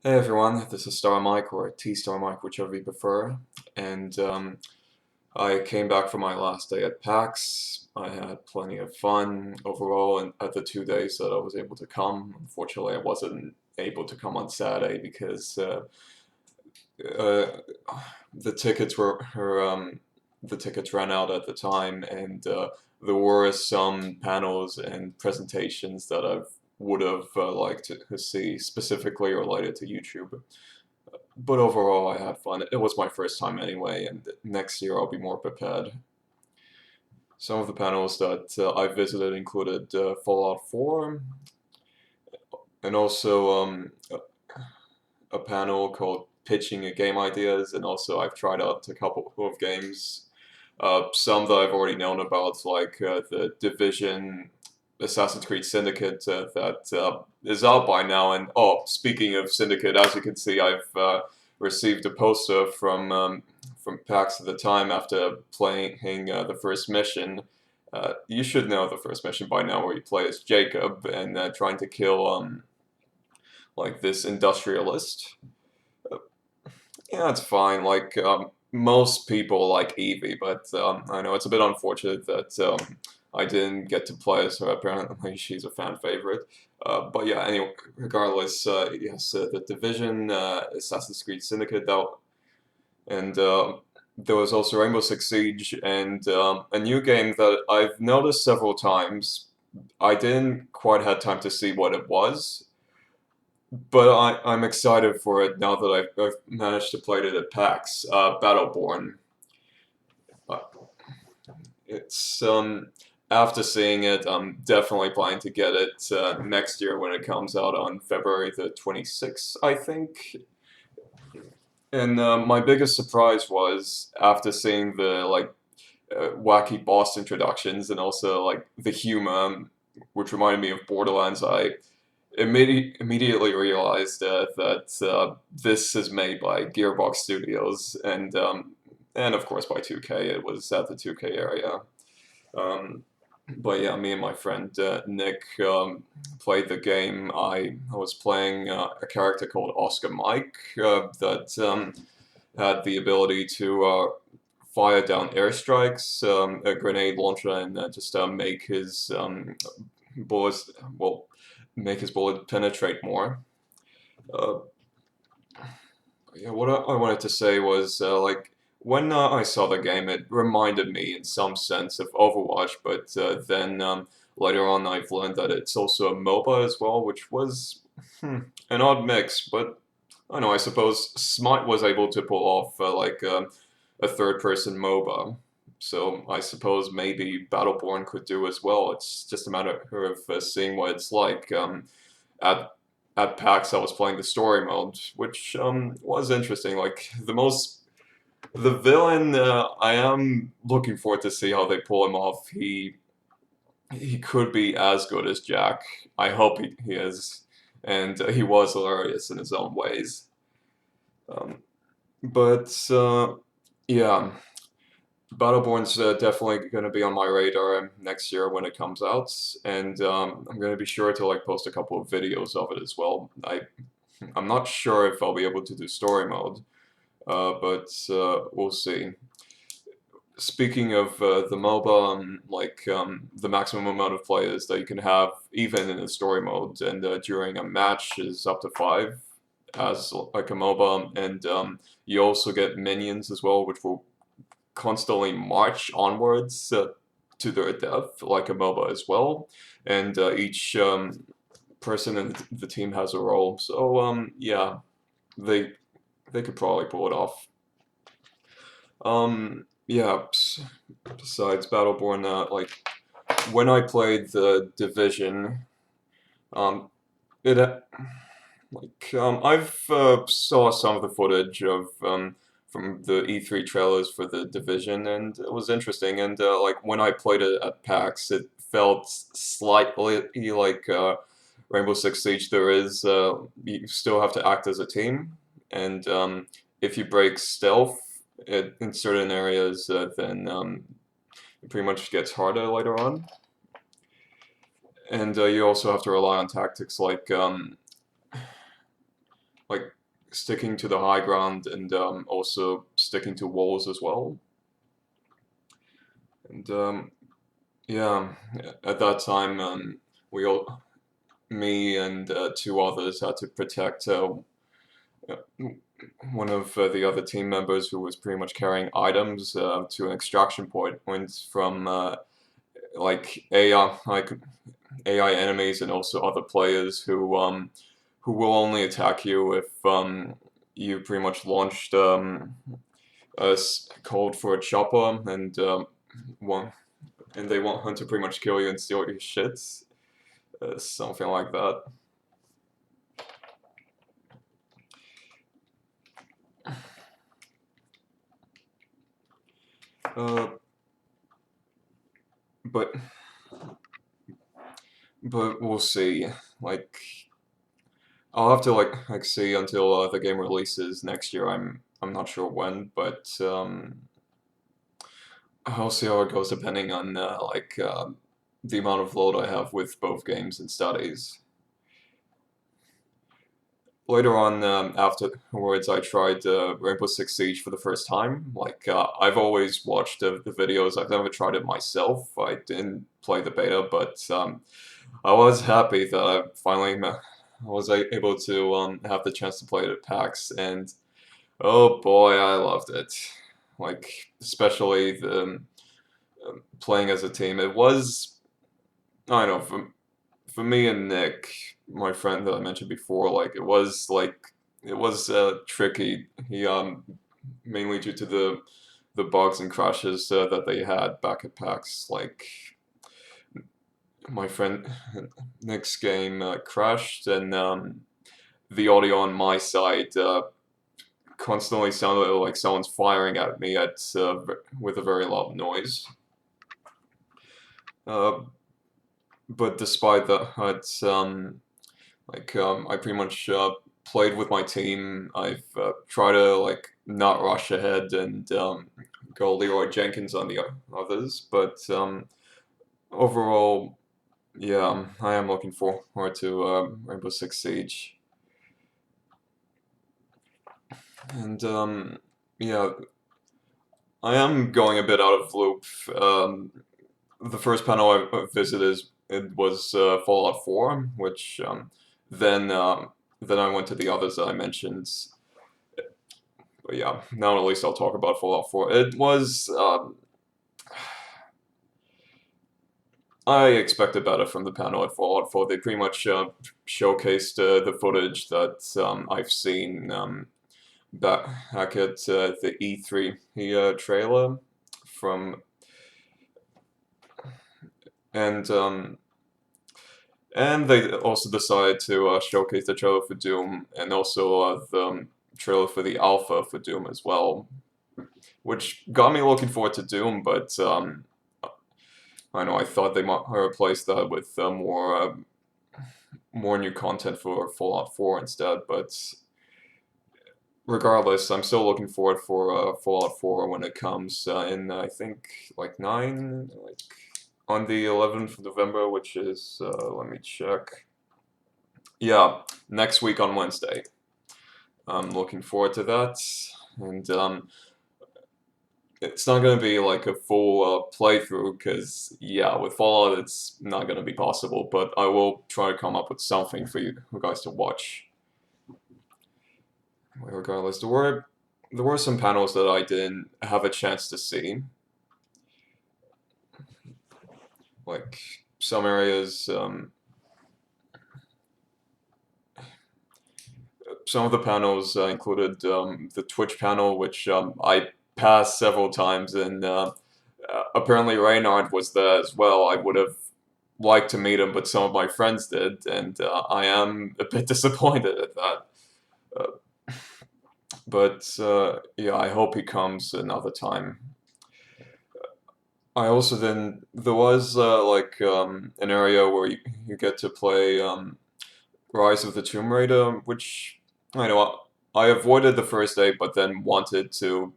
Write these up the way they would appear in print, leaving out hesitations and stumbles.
Hey everyone, this is Tstar-Mike or Tstar-Mike, whichever you prefer. And I came back from my last day at PAX. I had plenty of fun overall, and at the 2 days that I was able to come. Unfortunately, I wasn't able to come on Saturday because uh, the tickets the tickets ran out at the time, and there were some panels and presentations that I would have liked to see specifically related to YouTube. But overall, I had fun. It was my first time anyway, and next year I'll be more prepared. Some of the panels that I visited included Fallout 4, and also a panel called Pitching Game Ideas, and also I've tried out a couple of games. Some that I've already known about, like the Division, Assassin's Creed Syndicate, that is out by now. And oh, speaking of Syndicate, as you can see, I've received a poster from PAX at the time after playing the first mission. You should know the first mission by now, where you play as Jacob and trying to kill like this industrialist. Yeah, it's fine. Like most people like Evie, but I know it's a bit unfortunate that I didn't get to play as her. Apparently, she's a fan favorite. But yeah, anyway, regardless, yes, the Division, Assassin's Creed Syndicate, and there was also Rainbow Six Siege, and a new game that I've noticed several times. I didn't quite have time to see what it was, but I'm excited for it now that I've managed to play it at PAX. Battleborn. Uh, it's after seeing it, I'm definitely planning to get it next year when it comes out on February the 26th, I think. And my biggest surprise was after seeing the wacky boss introductions and also like the humor, which reminded me of Borderlands. I immediately realized that this is made by Gearbox Studios and of course by 2K. It was at the 2K area. Um, but yeah, me and my friend Nick played the game. I was playing a character called Oscar Mike that had the ability to fire down airstrikes, a grenade launcher, and just make his bullets well make his bullet penetrate more. Uh, yeah, what I wanted to say was like when I saw the game, it reminded me in some sense of Overwatch, but then later on I've learned that it's also a MOBA as well, which was an odd mix. But I don't know. I suppose Smite was able to pull off a third-person MOBA. So I suppose maybe Battleborn could do as well. It's just a matter of seeing what it's like. At at PAX, I was playing the story mode, which was interesting. Like the villain, I am looking forward to see how they pull him off. He could be as good as Jack. I hope he is, and he was hilarious in his own ways. Um, but yeah, Battleborn's definitely going to be on my radar next year when it comes out, and I'm going to be sure to like post a couple of videos of it as well. I'm not sure if I'll be able to do story mode, but we'll see. Speaking of the MOBA, the maximum amount of players that you can have, even in a story mode, and during a match is up to 5 as like a MOBA, and you also get minions as well, which will constantly march onwards to their death, like a MOBA as well, and each person in the team has a role. So yeah, they they could probably pull it off. Yeah. Besides Battleborn, like when I played the Division, um, it I've saw some of the footage of from the E3 trailers for the Division, and it was interesting. And like when I played it at PAX, it felt slightly like Rainbow Six Siege. There is you still have to act as a team, and if you break stealth in certain areas, then it pretty much gets harder later on. And you also have to rely on tactics like sticking to the high ground and also sticking to walls as well. And yeah, at that time, me and two others had to protect one of the other team members who was pretty much carrying items to an extraction point from like AI enemies and also other players who will only attack you if you pretty much launched a code for a chopper and one and they want to pretty much kill you and steal your shits, something like that. Uh, but we'll see. Like I'll have to like see until the game releases next year. I'm not sure when, but I'll see how it goes depending on the amount of load I have with both games and studies. Later on, afterwards, I tried Rainbow Six Siege for the first time. Like, I've always watched the videos. I've never tried it myself. I didn't play the beta, but I was happy that I finally was able to have the chance to play it at PAX, and oh boy, I loved it. Like, especially the playing as a team. It was, I don't know, for me and Nick, my friend that I mentioned before, it was tricky. He mainly due to the bugs and crashes that they had back at PAX. Like my friend Nick's game crashed, and the audio on my side constantly sounded like someone's firing at me with a very loud noise. But despite that, I pretty much played with my team. I've tried to like not rush ahead and go Leroy Jenkins on the others, but overall, yeah, I am looking forward to Rainbow Six Siege, and yeah, I am going a bit out of loop. The first panel I visited it was Fallout 4, which then I went to the others that I mentioned. But yeah, now at least I'll talk about Fallout 4. It was I expected better from the panel at Fallout 4. They pretty much showcased the footage that I've seen back at the E3 trailer from and they also decided to showcase the trailer for Doom and also the trailer for the alpha for Doom as well, which got me looking forward to Doom, but I know I thought they might replace that with more new content for Fallout 4 instead, but regardless, I'm still looking forward for Fallout 4 when it comes in, I think, like on the 11th of November, which is, let me check. Yeah, next week on Wednesday. I'm looking forward to that, and it's not going to be like a full playthrough, because, yeah, with Fallout it's not going to be possible, but I will try to come up with something for you guys to watch. Regardless, there were some panels that I didn't have a chance to see. Like, some areas, some of the panels included the Twitch panel, which I passed several times, and apparently Reynard was there as well. I would have liked to meet him, but some of my friends did, and I am a bit disappointed at that. But yeah, I hope he comes another time. I also then there was an area where you get to play Rise of the Tomb Raider, which I know I avoided the first day, but then wanted to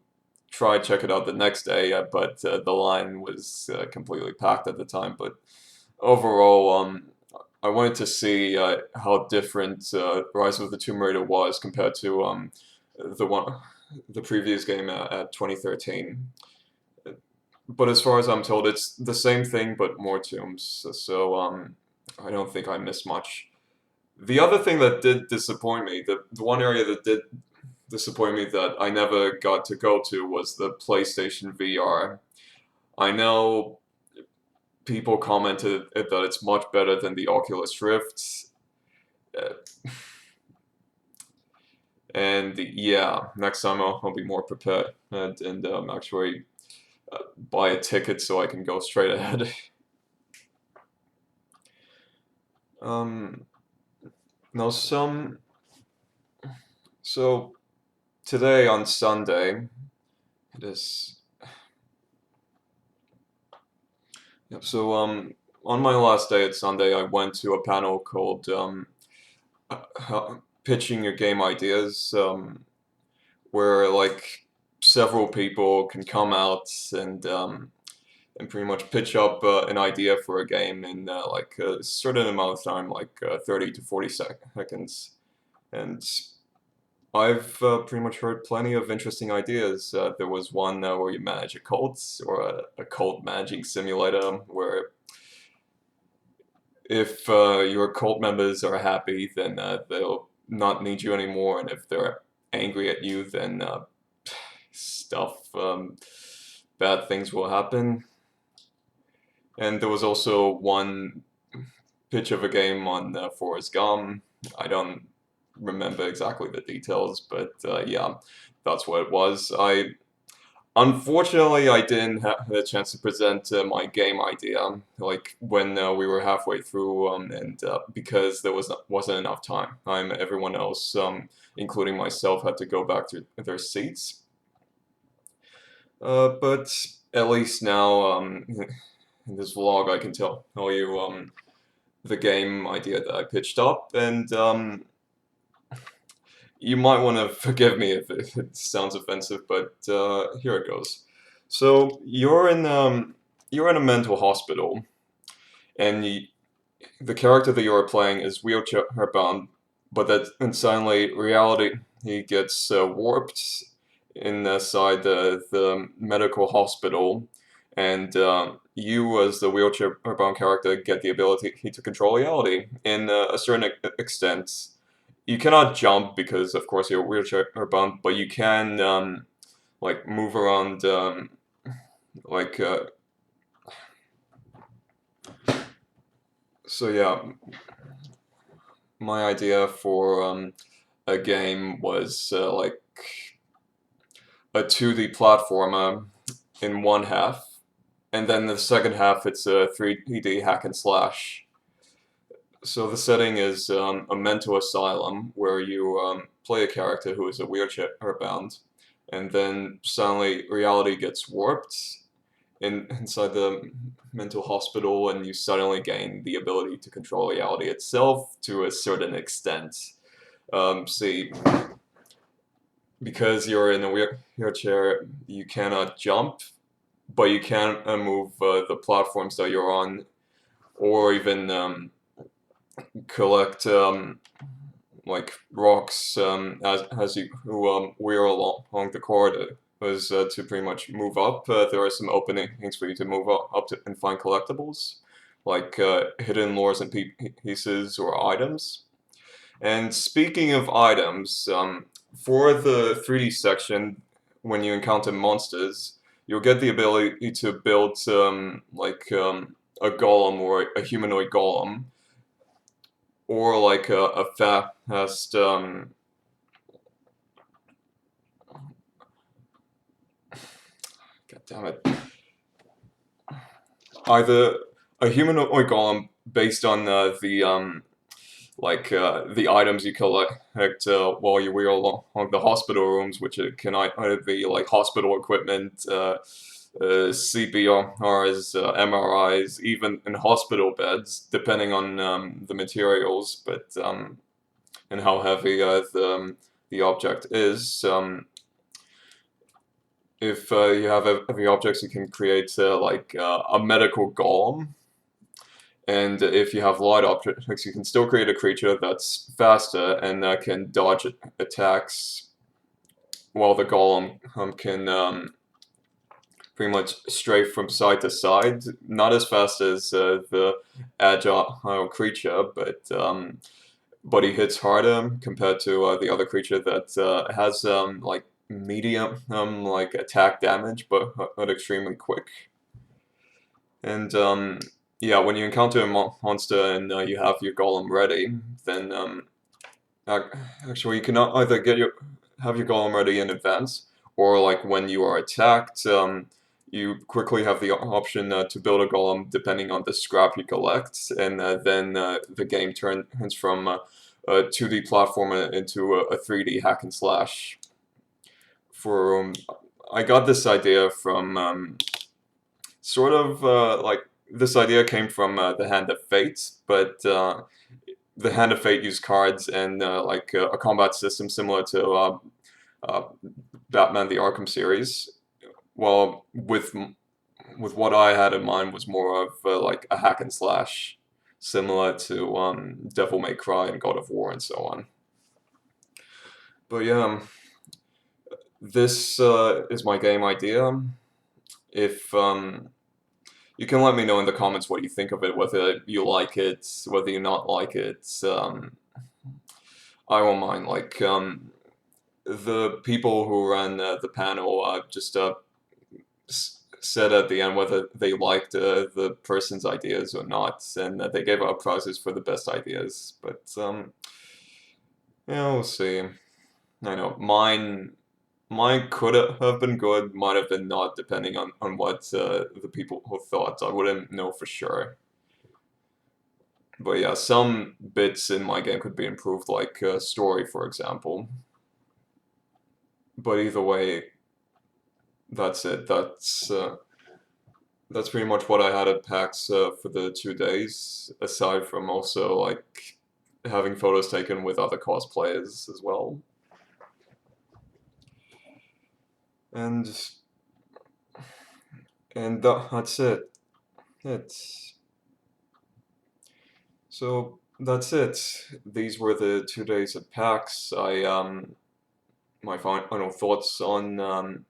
try check it out the next day. But the line was completely packed at the time. But overall, I wanted to see how different Rise of the Tomb Raider was compared to the one, the previous game at 2013. But as far as I'm told, it's the same thing but more tombs. So I don't think I missed much. The other thing that did disappoint me, the one area that did disappoint me that I never got to go to was the PlayStation VR. I know people commented that it's much better than the Oculus Rift. Uh, and yeah, next time I'll be more prepared and actually buy a ticket so I can go straight ahead. um, now so today on Sunday, it is. Yep. So on my last day at Sunday, I went to a panel called pitching your game ideas, where like several people can come out and pretty much pitch up an idea for a game in like a certain amount of time, like 30 to 40 seconds. And I've pretty much heard plenty of interesting ideas. There was one where you manage a cult, or a cult managing simulator, where if your cult members are happy, then they'll not need you anymore, and if they're angry at you, then bad things will happen. And there was also one pitch of a game on Forrest Gump. I don't remember exactly the details, but yeah, that's what it was. Unfortunately, I didn't have a chance to present my game idea, like when we were halfway through, and because there wasn't enough time. Everyone else, including myself, had to go back to their seats. But at least now, in this vlog, I can tell you the game idea that I pitched up, and you might want to forgive me if it sounds offensive, but here it goes. So you're in a mental hospital, and the character that you're playing is wheelchair bound, but then suddenly reality he gets warped inside the medical hospital, and you as the wheelchair bound character get the ability to control reality in a certain extent. You cannot jump because, of course, you're wheelchair bound, but you can like move around, like so. Yeah, my idea for a game was like a 2D platformer in one half, and then the second half it's a 3D hack and slash. So the setting is a mental asylum where you play a character who is a wheelchair bound, and then suddenly reality gets warped inside the mental hospital, and you suddenly gain the ability to control reality itself to a certain extent. See, because you're in a wheelchair, you cannot jump, but you can move the platforms that you're on, or even collect like rocks as you wheel along the corridor. Was to pretty much move up. There are some openings for you to move up to and find collectibles, like hidden lores and pieces or items. And speaking of items, for the 3D section, when you encounter monsters, you'll get the ability to build a golem or a humanoid golem, or like a fast God damn it. Either a humanoid golem based on the items you collect while you wheel along the hospital rooms, which it can either be like hospital equipment, CPRs, MRIs, even in hospital beds, depending on the materials, but and how heavy the object is. If you have heavy objects, you can create a medical golem, And if you have light objects, you can still create a creature that's faster and that can dodge attacks, while the golem can pretty much strafe from side to side. Not as fast as the agile creature, but he hits harder compared to the other creature that has like medium like attack damage, but extremely quick. And yeah, when you encounter a monster and you have your golem ready, then actually you can either have your golem ready in advance, or like when you are attacked, you quickly have the option to build a golem depending on the scrap you collect, and then the game turns from a 2D platformer into a 3D hack and slash. For I got this idea from sort of like this idea came from the Hand of Fate, but the Hand of Fate used cards and like a combat system similar to uh, Batman the Arkham series. Well, with what I had in mind was more of like a hack and slash, similar to Devil May Cry and God of War and so on. But yeah, this is my game idea. If you can let me know in the comments what you think of it, whether you like it, whether you not like it. I won't mind. Like the people who ran the panel just said at the end whether they liked the person's ideas or not, and they gave out prizes for the best ideas. But yeah, we'll see. I know mine could have been good, might have been not, depending on what the people who thought. I wouldn't know for sure. But yeah, some bits in my game could be improved, like story, for example. But either way, that's it. That's pretty much what I had at PAX for the 2 days, aside from also like having photos taken with other cosplayers as well. And that's it. It's so that's it. These were the 2 days at PAX. My final thoughts on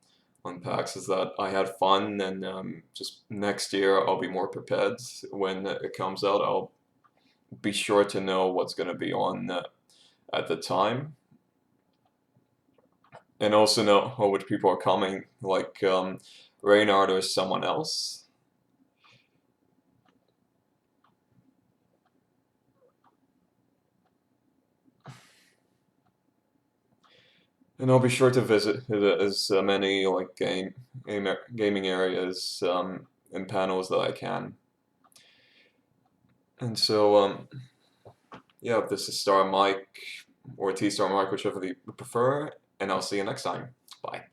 PAX is that I had fun, and just next year I'll be more prepared. When it comes out, I'll be sure to know what's going to be on at the time, and also know which people are coming, like Reynard or someone else. And I'll be sure to visit as many like gaming areas and panels that I can. And so yeah, this is Tstar-Mike or Tstar-Mike, whichever you prefer, and I'll see you next time. Bye.